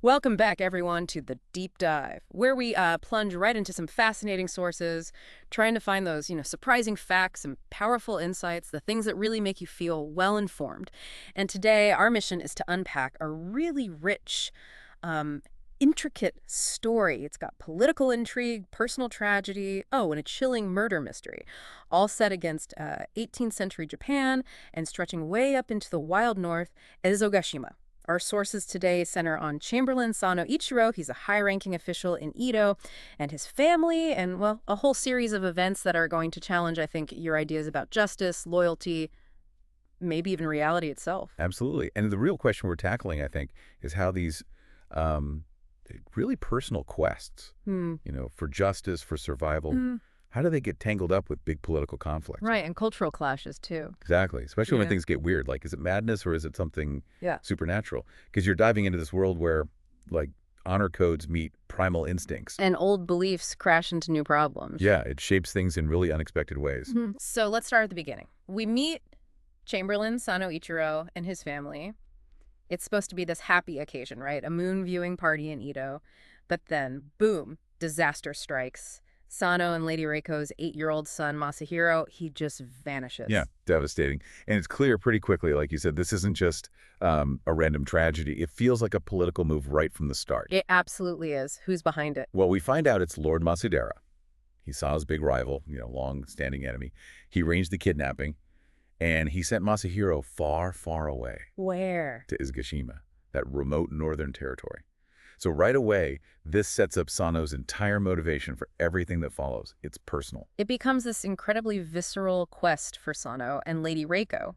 Welcome back, everyone, to the Deep Dive, where we plunge right into some fascinating sources, trying to find those, surprising facts and powerful insights, the things that really make you feel well-informed. And today, our mission is to unpack a really rich, intricate story. It's got political intrigue, personal tragedy, and a chilling murder mystery, all set against 18th century Japan and stretching way up into the wild north, Ezogashima. Our sources today center on Chamberlain Sano. He's a high-ranking official in Edo, and his family, and, well, a whole series of events that are going to challenge, I think, your ideas about justice, loyalty, maybe even reality itself. Absolutely. And the real question we're tackling, I think, is how these really personal quests, for justice, for survival, how do they get tangled up with big political conflicts? Right, and cultural clashes, too. Exactly. Especially when things get weird. Like, is it madness or is it something supernatural? Because you're diving into this world where, like, honor codes meet primal instincts. And old beliefs crash into new problems. Yeah, it shapes things in really unexpected ways. So let's start at the beginning. We meet Chamberlain Sano and his family. It's supposed to be this happy occasion, right? A moon viewing party in Edo. But then, boom, disaster strikes. Sano and Lady Reiko's 8-year-old son, Masahiro, he just vanishes. Yeah, devastating. And it's clear pretty quickly, like you said, this isn't just a random tragedy. It feels like a political move right from the start. It absolutely is. Who's behind it? Well, we find out it's Lord Masahiro. He saw his big rival, long-standing enemy. He arranged the kidnapping, and he sent Masahiro far, far away. Where? To Ezogashima, that remote northern territory. So right away, this sets up Sano's entire motivation for everything that follows. It's personal. It becomes this incredibly visceral quest for Sano and Lady Reiko.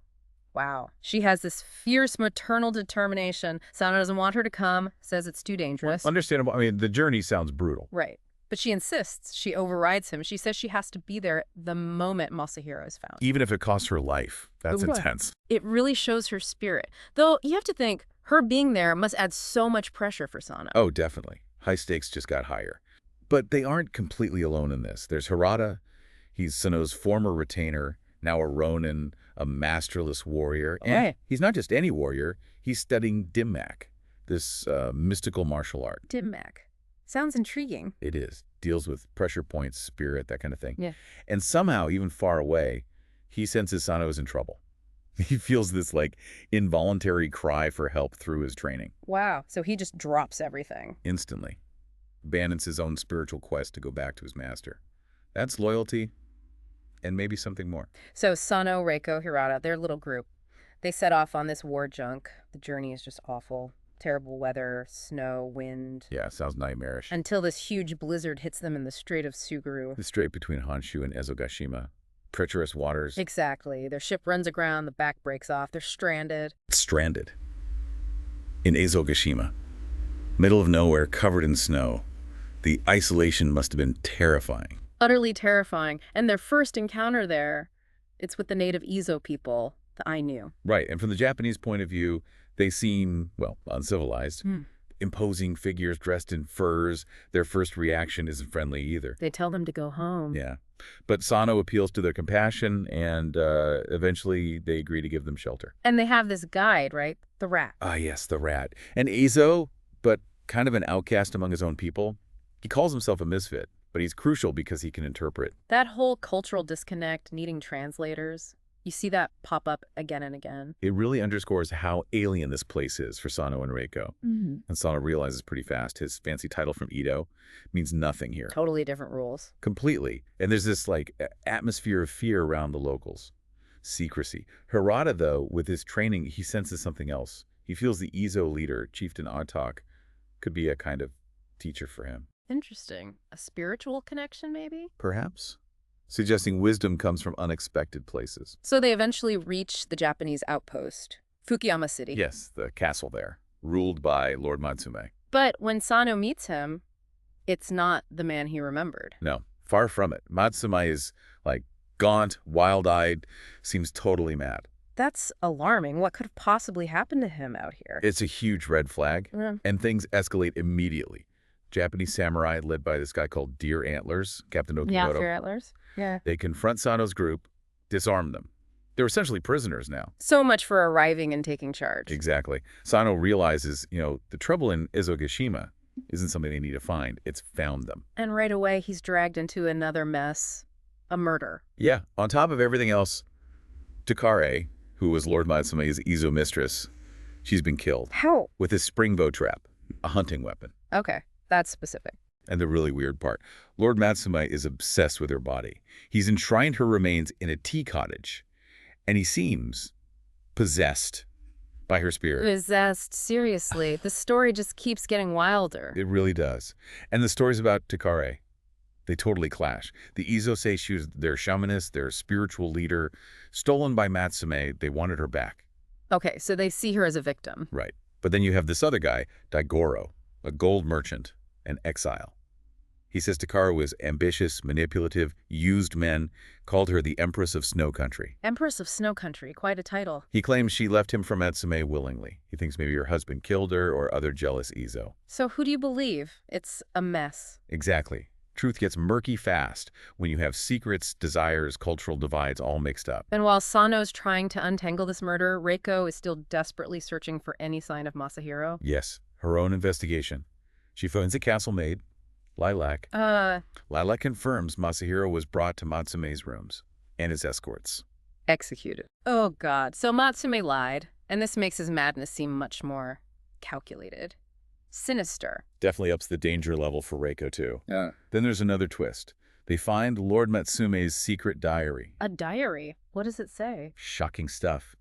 Wow. She has this fierce maternal determination. Sano doesn't want her to come, says it's too dangerous. Well, understandable. I mean, the journey sounds brutal. Right. But she insists. She overrides him. She says she has to be there the moment Masahiro is found. Even if it costs her life. That's intense. It really shows her spirit. Though you have to think, her being there must add so much pressure for Sano. Oh, definitely. High stakes just got higher. But they aren't completely alone in this. There's Hirata. He's Sano's former retainer, now a Ronin, a masterless warrior. And he's not just any warrior. He's studying Dimmak, this mystical martial art. Dimmak. Sounds intriguing. It is. Deals with pressure points, spirit, that kind of thing. Yeah. And somehow, even far away, he senses Sano is in trouble. He feels this, involuntary cry for help through his training. Wow. So he just drops everything. Instantly. Abandons his own spiritual quest to go back to his master. That's loyalty and maybe something more. So Sano, Reiko, Hirata, their little group, they set off on this war junk. The journey is just awful. Terrible weather, snow, wind. Yeah, sounds nightmarish. Until this huge blizzard hits them in the Strait of Suguru. The strait between Honshu and Ezogashima. Treacherous waters. Exactly. Their ship runs aground, the back breaks off, they're stranded. Stranded. In Ezogashima. Middle of nowhere, covered in snow. The isolation must have been terrifying. Utterly terrifying. And their first encounter there, it's with the native Ezo people, the Ainu. Right, and from the Japanese point of view, they seem, well, uncivilized. Imposing figures dressed in furs. Their first reaction isn't friendly either. They tell them to go home. Yeah. But Sano appeals to their compassion, and eventually they agree to give them shelter. And they have this guide, right? The rat. Ah, yes, the rat. And Ezo, but kind of an outcast among his own people. He calls himself a misfit, but he's crucial because he can interpret. That whole cultural disconnect, needing translators, you see that pop up again and again. It really underscores how alien this place is for Sano and Reiko. And Sano realizes pretty fast his fancy title from Edo means nothing here. Totally different rules. Completely. And there's this, atmosphere of fear around the locals. Secrecy. Hirata, though, with his training, he senses something else. He feels the Ezo leader, Chieftain Atak, could be a kind of teacher for him. Interesting. A spiritual connection, maybe? Perhaps. Suggesting wisdom comes from unexpected places. So they eventually reach the Japanese outpost, Fukuyama City. Yes, the castle there, ruled by Lord Matsume. But when Sano meets him, it's not the man he remembered. No, far from it. Matsume is, gaunt, wild-eyed, seems totally mad. That's alarming. What could have possibly happened to him out here? It's a huge red flag, and things escalate immediately. Japanese samurai led by this guy called Deer Antlers, Captain Okimoto. Yeah, Deer Antlers. Yeah. They confront Sano's group, disarm them. They're essentially prisoners now. So much for arriving and taking charge. Exactly. Sano realizes, the trouble in Ezogashima isn't something they need to find. It's found them. And right away, he's dragged into another mess, a murder. Yeah. On top of everything else, Tekare, who was Lord Matsume's Izo mistress, she's been killed. How? With his spring bow trap, a hunting weapon. Okay, that's specific. And the really weird part, Lord Matsume is obsessed with her body. He's enshrined her remains in a tea cottage, and he seems possessed by her spirit. Possessed, seriously. The story just keeps getting wilder. It really does. And the stories about Tekare, they totally clash. The Izo say she was their shamanist, their spiritual leader, stolen by Matsume. They wanted her back. Okay, so they see her as a victim. Right. But then you have this other guy, Daigoro, a gold merchant, an exile. He says Tekare was ambitious, manipulative, used men, called her the Empress of Snow Country. Empress of Snow Country, quite a title. He claims she left him for Matsume willingly. He thinks maybe her husband killed her or other jealous Izo. So who do you believe? It's a mess. Exactly. Truth gets murky fast when you have secrets, desires, cultural divides all mixed up. And while Sano's trying to untangle this murder, Reiko is still desperately searching for any sign of Masahiro. Yes, her own investigation. She phones a castle maid, Lilac. Lilac confirms Masahiro was brought to Matsume's rooms and his escorts. Executed. Oh, God. So Matsume lied, and this makes his madness seem much more calculated. Sinister. Definitely ups the danger level for Reiko, too. Yeah. Then there's another twist. They find Lord Matsume's secret diary. A diary? What does it say? Shocking stuff.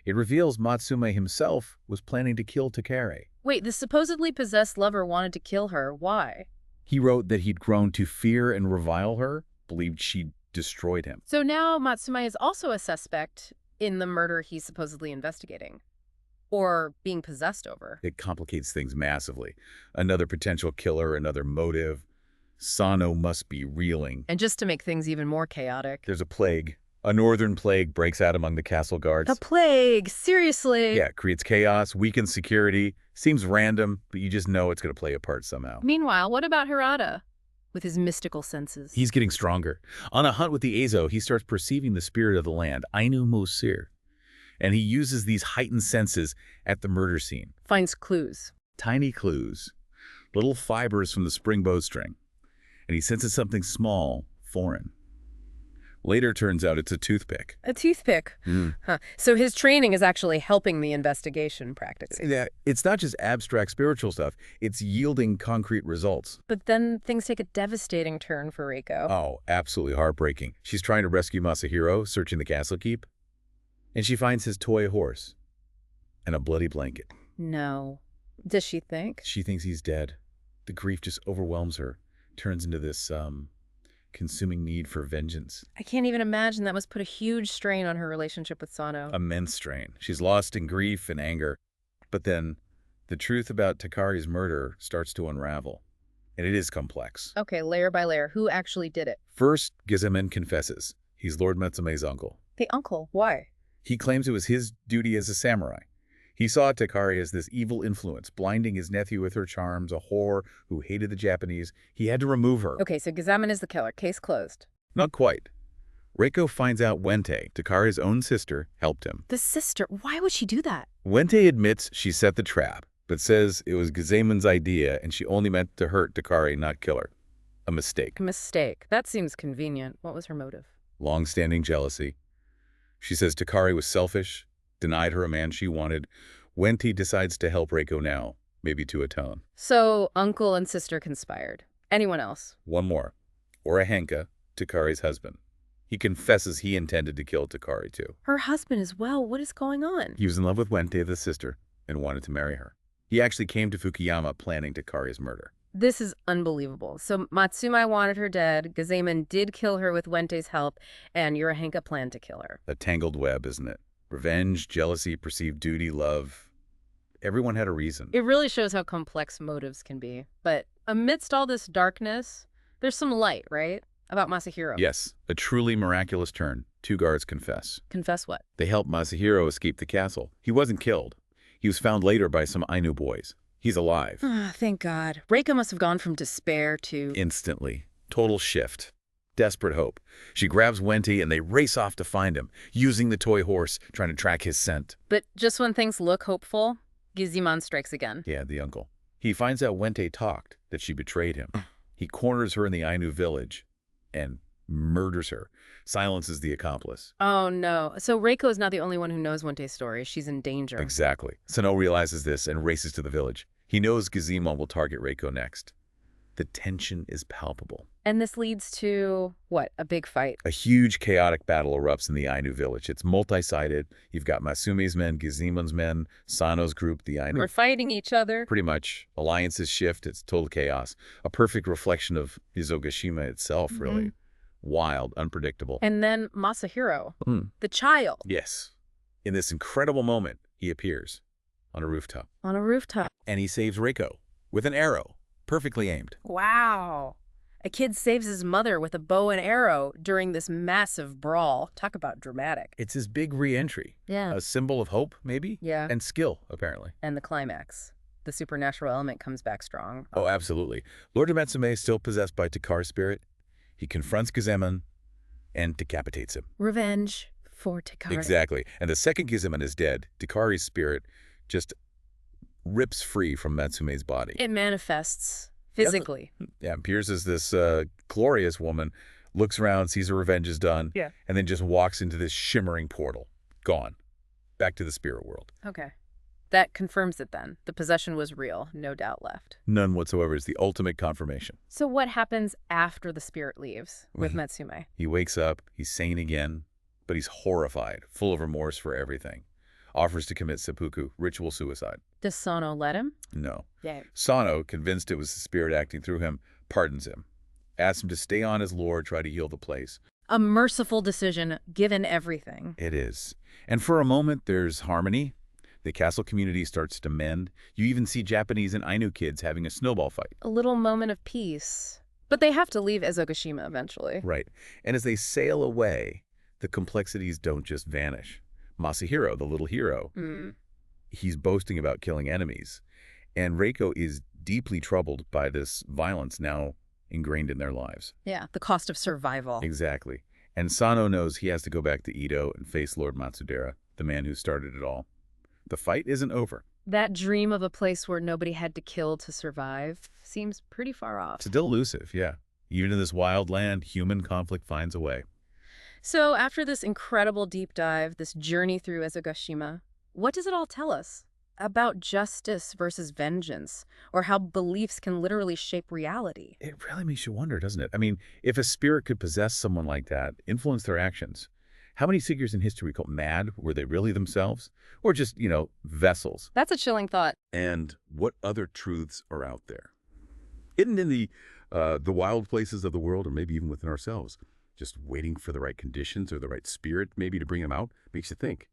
It reveals Matsume himself was planning to kill Tekare. Wait, the supposedly possessed lover wanted to kill her. Why? He wrote that he'd grown to fear and revile her, believed she'd destroyed him. So now Matsume is also a suspect in the murder he's supposedly investigating. Or being possessed over. It complicates things massively. Another potential killer, another motive. Sano must be reeling. And just to make things even more chaotic. There's a plague. A northern plague breaks out among the castle guards. A plague? Seriously? Yeah, creates chaos, weakens security. Seems random, but you just know it's going to play a part somehow. Meanwhile, what about Hirata? With his mystical senses. He's getting stronger. On a hunt with the Ezo, he starts perceiving the spirit of the land, Ainu Mosir. And he uses these heightened senses at the murder scene. Finds clues. Tiny clues. Little fibers from the spring bowstring. And he senses something small, foreign. Later turns out it's a toothpick. A toothpick? Huh. So his training is actually helping the investigation practically. Yeah, it's not just abstract spiritual stuff. It's yielding concrete results. But then things take a devastating turn for Reiko. Oh, absolutely heartbreaking. She's trying to rescue Masahiro, searching the castle keep. And she finds his toy horse and a bloody blanket. No. Does she think? She thinks he's dead. The grief just overwhelms her. Turns into this, consuming need for vengeance. I can't even imagine that must put a huge strain on her relationship with Sano. Immense strain. She's lost in grief and anger. But then, the truth about Tekare's murder starts to unravel. And it is complex. Okay, layer by layer. Who actually did it? First, Gizemen confesses. He's Lord Matsume's uncle. The uncle. Why? He claims it was his duty as a samurai. He saw Tekare as this evil influence, blinding his nephew with her charms, a whore who hated the Japanese. He had to remove her. Okay, so Gizemen is the killer. Case closed. Not quite. Reiko finds out Wente, Tekare's own sister, helped him. The sister? Why would she do that? Wente admits she set the trap, but says it was Gizemen's idea and she only meant to hurt Tekare, not kill her. A mistake. A mistake. That seems convenient. What was her motive? Long-standing jealousy. She says Tekare was selfish, denied her a man she wanted. Wente decides to help Reiko now, maybe to atone. So, uncle and sister conspired. Anyone else? One more. Orahenka, Tekare's husband. He confesses he intended to kill Tekare too. Her husband as well. What is going on? He was in love with Wente, the sister, and wanted to marry her. He actually came to Fukuyama planning Tekare's murder. This is unbelievable. So Matsume wanted her dead, Gizemen did kill her with Wente's help, and Urahenka planned to kill her. A tangled web, isn't it? Revenge, jealousy, perceived duty, love. Everyone had a reason. It really shows how complex motives can be. But amidst all this darkness, there's some light, right? About Masahiro. Yes, a truly miraculous turn. 2 guards confess. Confess what? They helped Masahiro escape the castle. He wasn't killed. He was found later by some Ainu boys. He's alive. Thank God. Reiko must have gone from despair to... Instantly. Total shift. Desperate hope. She grabs Wente and they race off to find him, using the toy horse, trying to track his scent. But just when things look hopeful, Gizemon strikes again. Yeah, the uncle. He finds out Wente talked, that she betrayed him. He corners her in the Ainu village and murders her, silences the accomplice. Oh, no. So Reiko is not the only one who knows Wente's story. She's in danger. Exactly. Sano realizes this and races to the village. He knows Gizemon will target Reiko next. The tension is palpable. And this leads to, what, a big fight? A huge, chaotic battle erupts in the Ainu village. It's multi-sided. You've got Masume's men, Gizemon's men, Sano's group, the Ainu. We're fighting each other. Pretty much. Alliances shift. It's total chaos. A perfect reflection of Ezogashima itself, really. Wild, unpredictable. And then Masahiro, the child. Yes. In this incredible moment, he appears on a rooftop. On a rooftop. And he saves Reiko with an arrow, perfectly aimed. Wow. A kid saves his mother with a bow and arrow during this massive brawl. Talk about dramatic. It's his big re-entry. Yeah. A symbol of hope, maybe? Yeah. And skill, apparently. And the climax. The supernatural element comes back strong. Oh, absolutely. Lord Matsume is still possessed by Tekare's spirit. He confronts Gizemon and decapitates him. Revenge for Tekare. Exactly. And the second Gizemon is dead, Tekare's spirit just rips free from Matsume's body. It manifests physically. Yeah, appears as this glorious woman, looks around, sees her revenge is done, and then just walks into this shimmering portal. Gone. Back to the spirit world. Okay. That confirms it then. The possession was real. No doubt left. None whatsoever. Is the ultimate confirmation. So what happens after the spirit leaves with Matsume? He wakes up, he's sane again, but he's horrified, full of remorse for everything. Offers to commit seppuku, ritual suicide. Does Sano let him? No. Yeah. Sano, convinced it was the spirit acting through him, pardons him. Asks him to stay on as Lord, try to heal the place. A merciful decision, given everything. It is. And for a moment, there's harmony. The castle community starts to mend. You even see Japanese and Ainu kids having a snowball fight. A little moment of peace. But they have to leave Ezogashima eventually. Right. And as they sail away, the complexities don't just vanish. Masahiro, the little hero, he's boasting about killing enemies. And Reiko is deeply troubled by this violence now ingrained in their lives. Yeah, the cost of survival. Exactly. And Sano knows he has to go back to Edo and face Lord Matsudera, the man who started it all. The fight isn't over. That dream of a place where nobody had to kill to survive seems pretty far off. Still elusive, yeah. Even in this wild land, human conflict finds a way. So after this incredible deep dive, this journey through Ezogashima, what does it all tell us about justice versus vengeance, or how beliefs can literally shape reality? It really makes you wonder, doesn't it? I mean, if a spirit could possess someone like that, influence their actions, how many figures in history we call mad? Were they really themselves? Or just, vessels? That's a chilling thought. And what other truths are out there? Hidden in the wild places of the world, or maybe even within ourselves, just waiting for the right conditions or the right spirit maybe to bring them out, makes you think.